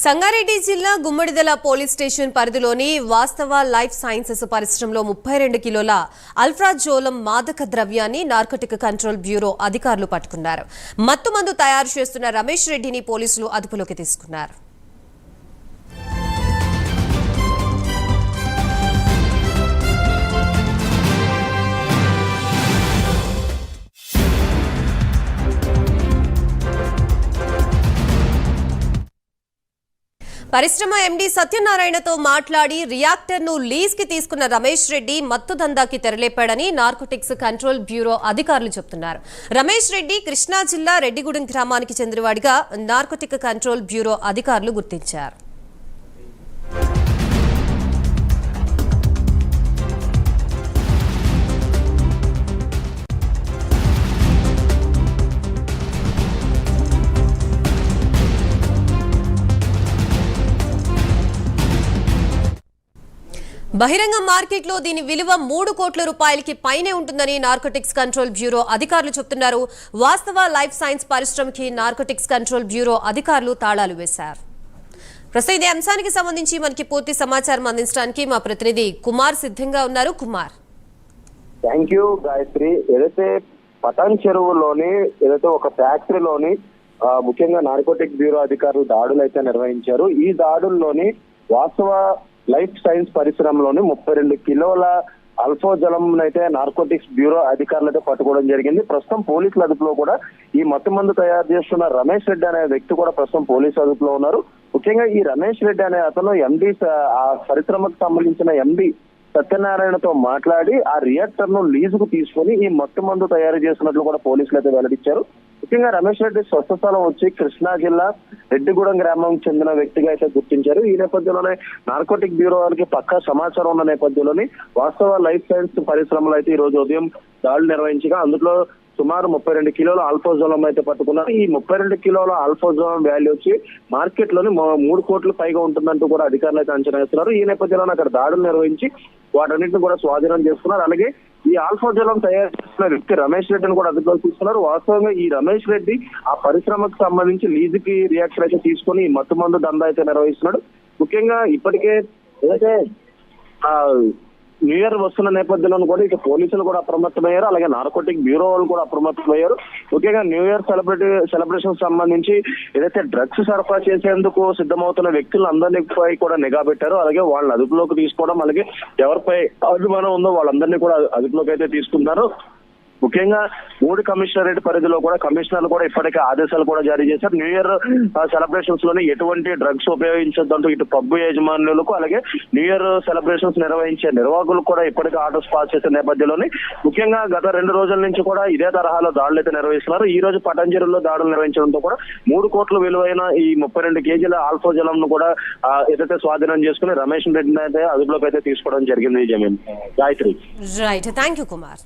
సంగారెడ్డి జిల్లా Gummadidala police station పరిధిలోని వాస్తవ లైఫ్ సైన్సెస్ పరిశ్రమలో 32 కిలోల అల్ఫ్రాజోలం మాదక ద్రవ్యాన్ని నార్కోటిక్ కంట్రోల్ బ్యూరో అధికారులు పట్టుకున్నారు. మత్తుమందు తయారు చేస్తున్న రమేష్ రెడ్డిని పోలీసులు అదుపులోకి తీసుకున్నారు. పరిశ్రమ ఎండీ సత్యనారాయణతో మాట్లాడి రియాక్టర్ ను లీజ్ కి తీసుకున్న రమేష్ రెడ్డి మత్తు దందాకి తెరలేపాడని నార్కోటిక్స్ కంట్రోల్ బ్యూరో అధికారులు చెబుతున్నారు. రమేష్ రెడ్డి కృష్ణా జిల్లా రెడ్డిగూడెం గ్రామానికి చెందినవాడిగా నార్కోటిక్ కంట్రోల్ బ్యూరో అధికారులు గుర్తించారు. బహిరంగ మార్కెట్లో దీని విలువ 3 కోట్ల రూపాయలకి పైనే ఉంటుందని నార్కోటిక్స్ కంట్రోల్ బ్యూరో అధికారులు చెబుతున్నారు. వాస్తవ లైఫ్ సైన్స్ పరిశ్రమకి నార్కోటిక్స్ కంట్రోల్ బ్యూరో అధికారులు తాళాలు వేశారు. ప్రస్తుతం ఇదే అంశానికి సంబంధించి మనకి పూర్తి సమాచారం అందించడానికి మా ప్రతినిధి కుమార్ సిద్ధంగా ఉన్నారు. Kumar, thank you Gayatri. ఏదైతే పటాన్ చెరువులోని ఏదైతే ఒక ఫ్యాక్టరీలోని ముఖ్యంగా నార్కోటిక్ బ్యూరో అధికారులు దాడులు అయితే నిర్వహించారు. ఈ దాడుల్లోని వాస్తవ లైఫ్ సైన్స్ పరిశ్రమలోని 32 కిలోల అల్ఫోజలం అయితే నార్కోటిక్స్ బ్యూరో అధికారులు అయితే పట్టుకోవడం జరిగింది. ప్రస్తుతం పోలీసుల అదుపులో కూడా ఈ మత్తు మందు తయారు చేస్తున్న రమేష్ రెడ్డి అనే వ్యక్తి కూడా ప్రస్తుతం పోలీసు అదుపులో ఉన్నారు. ముఖ్యంగా ఈ రమేష్ రెడ్డి అనే అతను ఎండి ఆ పరిశ్రమకు సంబంధించిన ఎండి సత్యనారాయణతో మాట్లాడి ఆ రియాక్టర్ ను లీజుకు తీసుకుని ఈ మత్తు మందు తయారు చేసినట్లు కూడా పోలీసులు అయితే వెల్లడించారు. ముఖ్యంగా రమేష్ రెడ్డి స్వస్థ స్థలం వచ్చి కృష్ణా జిల్లా రెడ్డిగూడెం గ్రామం చెందిన వ్యక్తిగా అయితే గుర్తించారు. ఈ నేపథ్యంలోనే నార్కోటిక్ బ్యూరో వారికి పక్కా సమాచారం ఉన్న నేపథ్యంలోని వాస్తవ లైఫ్ సైన్స్ పరిశ్రమలో అయితే ఈ రోజు ఉదయం దాడులు నిర్వహించగా అందులో సుమారు 32 కిలోల ఆల్ఫోజోలం అయితే పట్టుకున్నారు. ఈ 32 కిలోల ఆల్ఫోజోలం వాల్యూ వచ్చి మార్కెట్ లోని 3 కోట్ల పైగా ఉంటుందంటూ కూడా అధికారులు అయితే అంచనా వేస్తున్నారు. ఈ నేపథ్యంలో అక్కడ దాడులు నిర్వహించి వాటన్నింటిని కూడా స్వాధీనం చేసుకున్నారు. అలాగే ఈ ఆల్ఫోజోలం తయారు చేస్తున్న వ్యక్తి రమేష్ రెడ్డిని కూడా అదుపులోకి తీసుకున్నారు. వాస్తవంగా ఈ రమేష్ రెడ్డి ఆ పరిశ్రమకు సంబంధించి లీజుకి రియాక్టర్ అయితే తీసుకుని ఈ మత్తు మందు దందా అయితే నిర్వహిస్తున్నాడు. ముఖ్యంగా ఇప్పటికే ఏదైతే న్యూ ఇయర్ వస్తున్న నేపథ్యంలో కూడా ఇక పోలీసులు కూడా అప్రమత్తమయ్యారు. అలాగే నార్కోటిక్ బ్యూరో వాళ్ళు కూడా అప్రమత్తమయ్యారు. ముఖ్యంగా న్యూ ఇయర్ సెలబ్రేషన్ సంబంధించి ఏదైతే డ్రగ్స్ సరఫరా చేసేందుకు సిద్ధమవుతున్న వ్యక్తులందరిపై కూడా నిఘా పెట్టారు. అలాగే వాళ్ళని అదుపులోకి తీసుకోవడం, అలాగే ఎవరిపై అభిమానం ఉందో వాళ్ళందరినీ కూడా అదుపులోకి అయితే తీసుకున్నారు. ముఖ్యంగా 3 కమిషనరేట్ పరిధిలో కూడా కమిషనర్లు కూడా ఇప్పటికే ఆదేశాలు కూడా జారీ చేశారు. న్యూ ఇయర్ సెలబ్రేషన్స్ లోనే ఎటువంటి డ్రగ్స్ ఉపయోగించొద్దంటూ ఇటు పబ్బు యజమానులకు అలాగే న్యూ ఇయర్ సెలబ్రేషన్స్ నిర్వహించే నిర్వాహకులకు కూడా ఇప్పటికే ఆర్డర్స్ పాస్ చేసే నేపథ్యంలోనే ముఖ్యంగా గత 2 రోజుల నుంచి కూడా ఇదే తరహాలో దాడులు అయితే నిర్వహిస్తున్నారు. ఈ రోజు పటాన్చెరువులో దాడులు నిర్వహించడంతో కూడా 3 కోట్ల విలువైన ఈ 32 కేజీల ఆల్ఫోజలం ను కూడా ఏదైతే స్వాధీనం చేసుకుని రమేష్ రెడ్డిని అయితే అదుపులోకి అయితే తీసుకోవడం జరిగింది. జమీన్ Gayatri. Right, thank you Kumar.